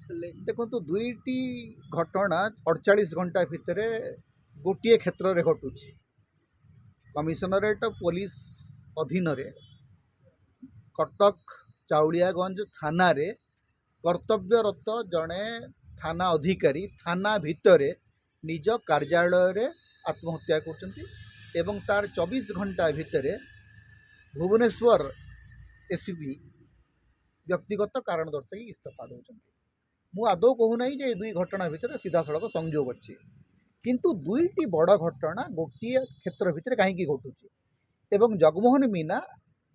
देखो दुईटी घटना 48 घंटा भितर गोटे क्षेत्र में घटू कमिशनरेट पुलिस अधीन कटक चाउलियागंज थाना रे कर्तव्यरत जड़े थाना अधिकारी थाना भितर निज कार्यालय रे आत्महत्या कर तार 24 घंटा भितर भुवनेश्वर एसीपी व्यक्तिगत कारण दर्शाई इस्तीफा दौरान मु आदौ कहूना जे दुई घटना भितर सीधा सड़क संयोग अच्छी किंतु दुईटी बड़ घटना गोटे क्षेत्र भितर कहीं घटुची एवं जगमोहन मीना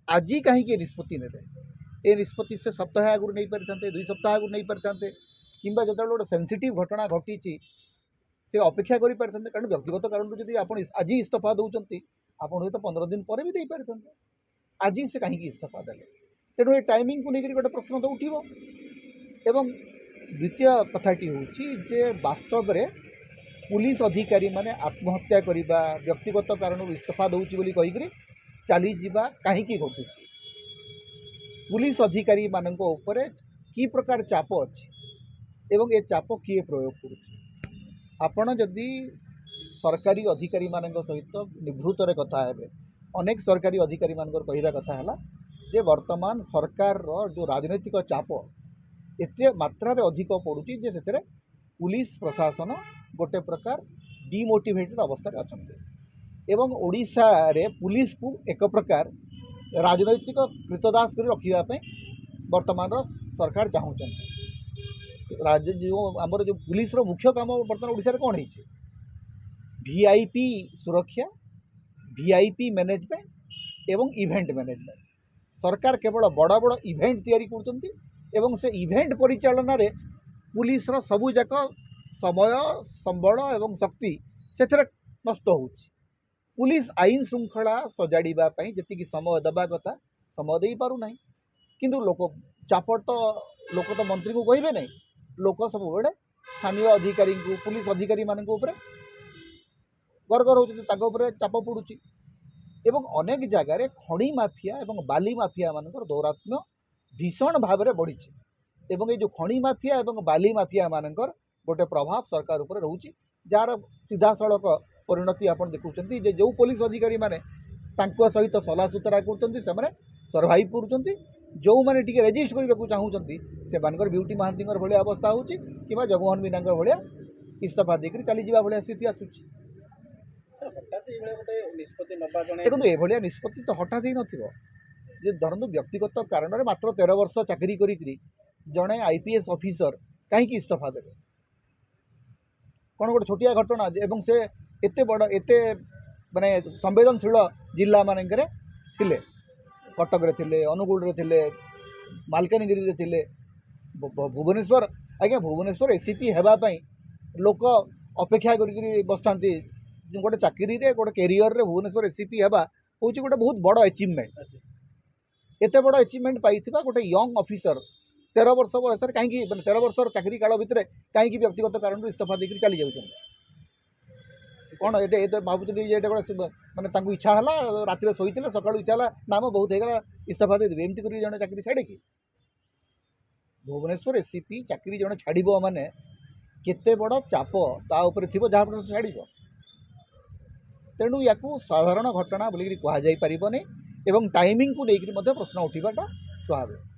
आज कहीं निष्पत्ति ने ए निष्पत्ति से सप्ताह आगुरी नहीं पारि दुई सप्ताह आगुरी नहीं पारि कि जो गोटे सेंसिटिव घटना घटी से अपेक्षा कर पारि कारण व्यक्तिगत कारण जब आप आज इस्तीफा दौरान आप हूँ 15 दिन पर भी पारि आज से कहीं इस्तीफा देले तेणु ये टाइमिंग को लेकर गोटे प्रश्न तो उठिबो एवं द्वितीय कथाटी हूँ वास्तव में पुलिस अधिकारी माने आत्महत्या करने व्यक्तिगत कारण इस्तीफा दूसरी बोली कहीकि चली जावा कहीं घटू पुलिस अधिकारी मान कि प्रकार चाप अच्छी एवं ये चाप किए प्रयोग करुँ जदि सरकारी अधिकारी मान सहित निभृतर कथा है अनेक सरकारी अधिकारी मान कहवा कथा है जे वर्तमान सरकार जो राजनैतिक चाप एत मात्रा अधिक पड़ुची जे से पुलिस प्रशासन गोटे प्रकार डिमोटिवेटेड अवस्था अच्छा एवं ओडिशा रे पुलिस को एक प्रकार राजनैतिक कृतदास कर रखापी वर्तमान सरकार चाहूँ राज्य जो आमर जो पुलिस रो मुख्य काम बर्तमान ओडिशा रे कौन है वीआईपी सुरक्षा वीआईपी मैनेजमेंट एवं इवेंट मैनेजमेंट सरकार केवल बड़ बड़ इवेंट तैयारी करते एवं से इवेंट परिचालन रे पुलिस रो सबु जाक समय संबल एवं शक्ति से नष्ट हो पुलिस आईन श्रृंखला सजाड़ापी जी समय देवा कथा समय दे पार ना किंतु लोक चापट लोक तो मंत्री को कहे नहीं लोक सब बड़े स्थानीय अधिकारी को पुलिस अधिकारी मान गर्गर होते चाप पड़ुची एवं अनेक जगार खणी माफिया एवं बाली माफिया मान दौरात्म्य भीषण भाव में बढ़ी एवं ये जो खणी माफिया एवं बाली माफिया मान गोटे प्रभाव सरकार उपर रोचे जार सीधा सड़क परिणति आप देखुं जो पुलिस अधिकारी माने सहित सला सुतरा कर सर्वाइव कर जो मैंने टी रेजिस्ट करने को चाहूँगी से ब्यूटी महांती भाया अवस्था हो कि जगमोहन मीना भाया इस्तीफा देकर चली जा भाया स्थिति आसूची देखो ये निष्पत्ति तो हठात ही न धरतु व्यक्तिगत कारण मात्र 13 वर्ष चाकरी करी जड़े आईपीएस ऑफिसर कहीं इस्तीफा देवे कौन गोटे छोटिया घटना एवं से एते बड़ एते माने संवेदनशील जिला मानक थिले कटक रे थिले अनुगुल रे थिले मालकानगिरी रे थिले भुवनेश्वर आज्ञा भुवनेश्वर एसीपी हेबापी लोक अपेक्षा करी बसता गोटे चाकरी रे गोटे कैरियर रे भुवनेश्वर एसीपी हेबा हूँ गोटे बहुत बड़ अचिवमेंट एत बड़ अचिवमेंट पाई गोटे यंग ऑफिसर 13 वर्ष बयस कहीं 13 वर्ष चाकरी काल भितर कहीं व्यक्तिगत कारण इस्तीफा देकर चली जाऊँ कौन ये भावुँ ये मानते इच्छा है राति शोते सका इच्छा है नाम बहुत होगा इस्तीफा देदेवी एमती कर जड़े चाकरी छाड़े कि भुवनेश्वर एसीपी चाकरी जड़े छाड़ माने केते बड़ चाप ताऊपर थी जहाँ छाड़ तेणु या साधारण घटना बोलिक कहुपर एवं टाइमिंग को लेकर प्रश्न उठाटा स्वाभाविक।